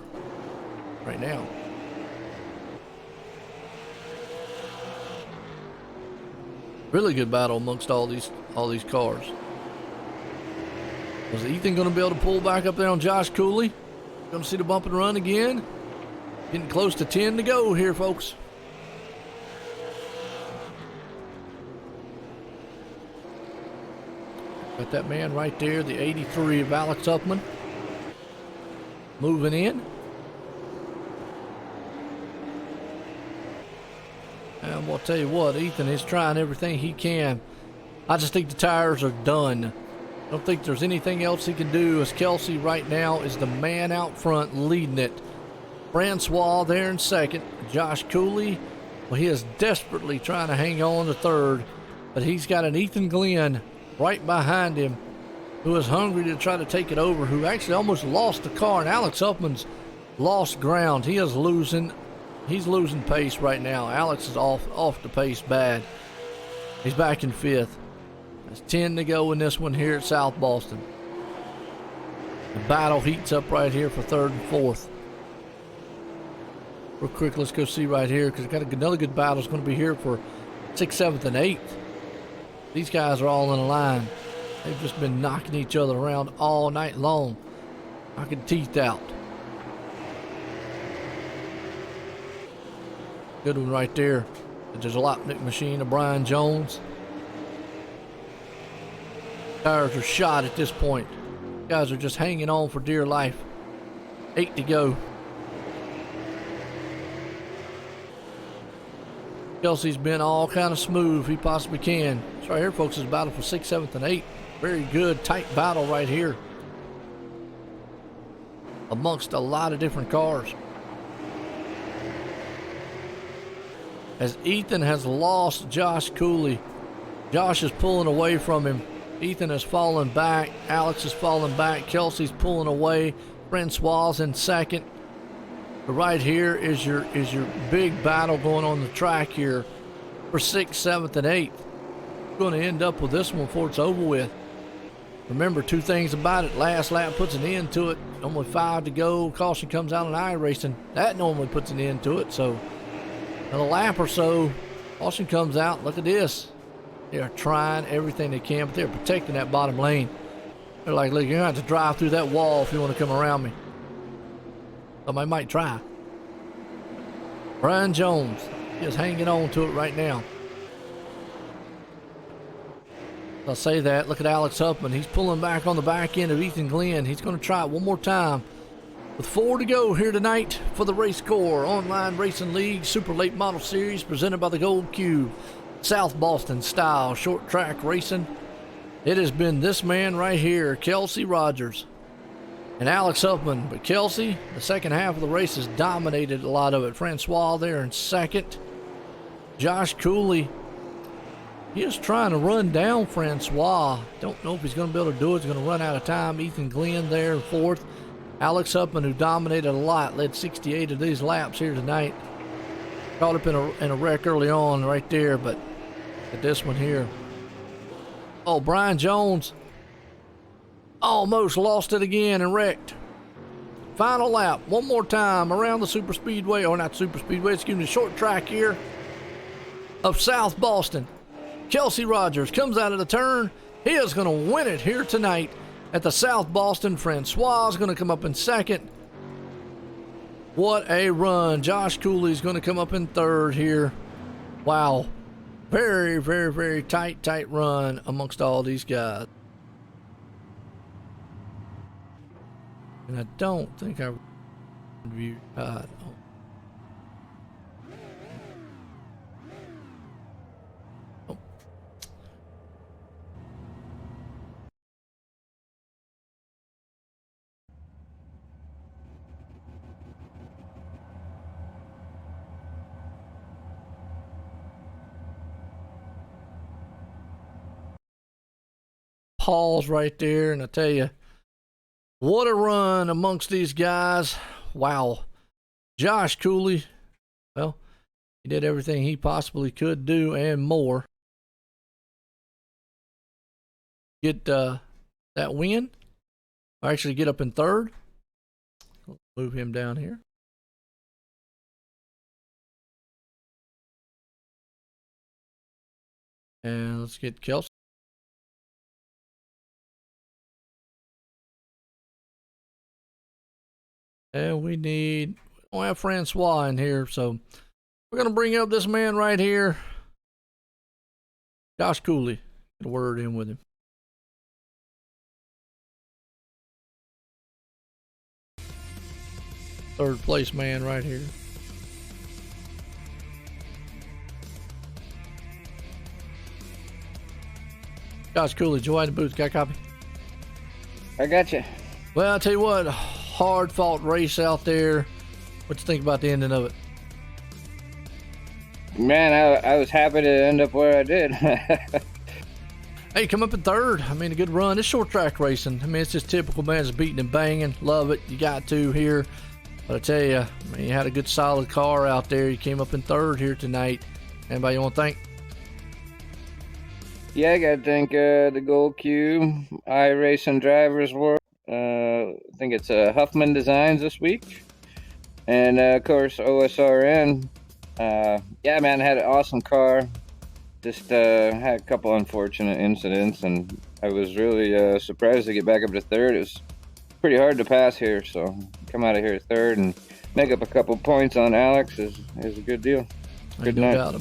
right now. Really good battle amongst all these cars. Was Ethan going to be able to pull back up there on Josh Cooley? Going to see the bump and run again. Getting close to 10 to go here, folks. Got that man right there, the 83 of Alex Huffman. Moving in. And I'm going to tell you what, Ethan is trying everything he can. I just think the tires are done. I don't think there's anything else he can do, as Kelsey right now is the man out front leading it. Francois there in second. Josh Cooley, well, he is desperately trying to hang on to third, but he's got an Ethan Glenn right behind him who is hungry to try to take it over, who actually almost lost the car, and Alex Huffman's lost ground. He is losing. He's losing pace right now. Alex is off the pace bad. He's back in fifth. There's 10 to go in this one here at South Boston. The battle heats up right here for third and fourth. Real quick, let's go see right here, because got another good battle is going to be here for 6th, 7th, and 8th. These guys are all in a line. They've just been knocking each other around all night long, knocking teeth out. Good one right there. There's a Lopnick machine of Brian Jones. Tires are shot at this point. Guys are just hanging on for dear life. 8 to go. Kelsey's been all kind of smooth he possibly can. This right here, folks, is a battle for 6th, 7th, and 8th. Very good, tight battle right here amongst a lot of different cars. As Ethan has lost Josh Cooley. Josh is pulling away from him. Ethan has fallen back. Alex is falling back. Kelsey's pulling away. Francois in second. But right here is your big battle going on the track here for 6th, 7th, and 8th. We're going to end up with this one before it's over with. Remember two things about it. Last lap puts an end to it. Only 5 to go. Caution comes out on iRacing. That normally puts an end to it. So in a lap or so, caution comes out. Look at this. They are trying everything they can, but they're protecting that bottom lane. They're like, look, you're going to have to drive through that wall if you want to come around me. Somebody might try. Brian Jones is hanging on to it right now. I'll say that. Look at Alex Huffman. He's pulling back on the back end of Ethan Glenn. He's going to try it one more time. With 4 to go here tonight for the RaceCore Online Racing League Super Late Model Series presented by the Gold Cube South Boston style short track racing. It has been this man right here, Kelsey Rogers and Alex Huffman. But Kelsey, the second half of the race, has dominated a lot of it. Francois there in second. Josh Cooley, he is trying to run down Francois. Don't know if he's going to be able to do it. He's going to run out of time. Ethan Glenn there in fourth. Alex Huffman, who dominated a lot, led 68 of these laps here tonight. Caught up in a wreck early on right there, but at this one here. Oh, Brian Jones almost lost it again and wrecked. Final lap, one more time around the super speedway, or not super speedway, excuse me, short track here. of South Boston. Kelsey Rogers comes out of the turn. He is going to win it here tonight at the South Boston. Francois is going to come up in second. What a run. Josh Cooley is going to come up in third here. Wow. Very, very, very tight run amongst all these guys. And I don't think I reviewed. Pause right there, and I tell you, what a run amongst these guys. Wow. Josh Cooley, well, he did everything he possibly could do and more. Get that win, or actually get up in third. Let's move him down here. And let's get Kelsey. And we don't have Francois in here, so we're going to bring up this man right here. Josh Cooley. Get a word in with him. Third place man right here. Josh Cooley, join the booth. Got a copy? I got you. Well, I'll tell you what, hard fought race out there. What you think about the ending of it? Man, I was happy to end up where I did. Hey, come up in third. I mean, a good run. It's short track racing. I mean, it's just typical, man. It's beating and banging. Love it. You got to here. But I tell you, I mean, you had a good solid car out there. You came up in third here tonight. Anybody you want to thank? Yeah, I got to thank the Gold Cube iRacing Drivers World. I think it's Huffman Designs this week. And, of course, OSRN. Yeah, man, I had an awesome car. Just had a couple unfortunate incidents, and I was really surprised to get back up to third. It was pretty hard to pass here, so come out of here third and make up a couple points on Alex is a good deal. Good night.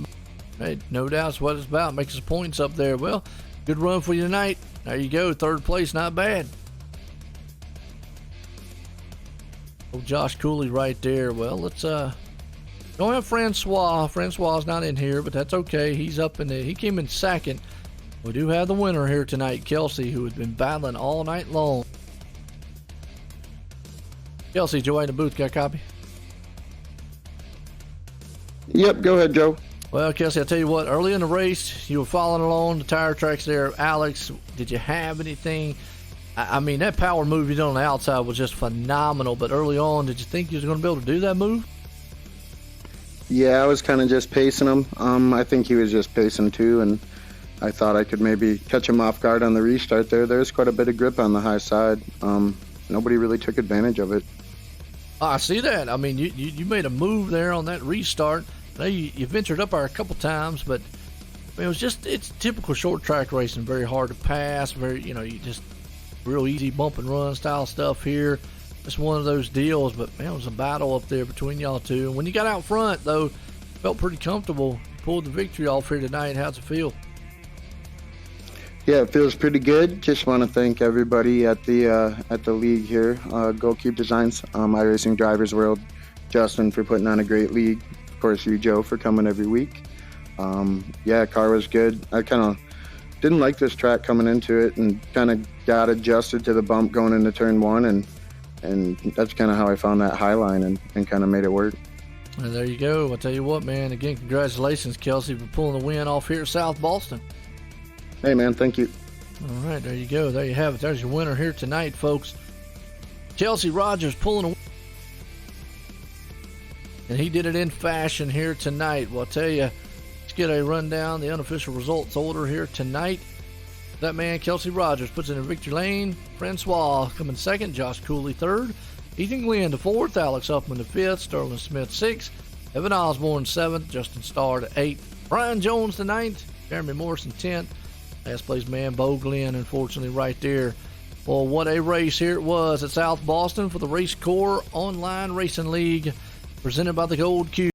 Hey, no doubt's what it's about. Makes us points up there. Well, good run for you tonight. There you go. Third place, not bad. Oh, Josh Cooley right there. Well, let's don't have Francois. Francois's not in here, but that's okay. He's up in the. He came in second. We do have the winner here tonight, Kelsey, who has been battling all night long. Kelsey, Joey in the booth. Got a copy? Yep, go ahead, Joe. Well, Kelsey, I'll tell you what, early in the race, you were following along the tire tracks there. Alex, did you have anything? I mean, that power move you did on the outside was just phenomenal, but early on, did you think you was going to be able to do that move? Yeah, I was kind of just pacing him. I think he was just pacing too, and I thought I could maybe catch him off guard on the restart there. There's quite a bit of grip on the high side. Nobody really took advantage of it. I see that. I mean, you made a move there on that restart. I know you ventured up there a couple times, but I mean, it's typical short track racing. Very hard to pass. You just real easy bump and run style stuff here. It's one of those deals, but man, it was a battle up there between y'all two. And when you got out front, though, felt pretty comfortable. You pulled the victory off here tonight. How's it feel? Yeah, it feels pretty good. Just want to thank everybody at the league here, Gold Cube Designs, iRacing Drivers World, Justin for putting on a great league. Of course, you, Joe, for coming every week. Yeah, car was good. I kind of didn't like this track coming into it, and kind of got adjusted to the bump going into turn one, and that's kind of how I found that high line and kind of made it work. And there you go. I'll tell you what, man. Again, congratulations, Kelsey, for pulling the win off here at South Boston. Hey, man, thank you. All right, there you go. There you have it. There's your winner here tonight, folks. Kelsey Rogers pulling a win. And he did it in fashion here tonight. Well, I'll tell you, let's get a rundown, the unofficial results order here tonight. That man, Kelsey Rogers, puts it in victory lane. Francois coming second. Josh Cooley third. Ethan Glenn to fourth. Alex Huffman to fifth. Sterling Smith sixth. Evan Osborne seventh. Justin Starr to eighth. Brian Jones the 9th, Jeremy Morrison 10th. Last place man, Bo Glenn, unfortunately, right there. Well, what a race here it was at South Boston for the RaceCore Online Racing League, presented by the Gold Cube.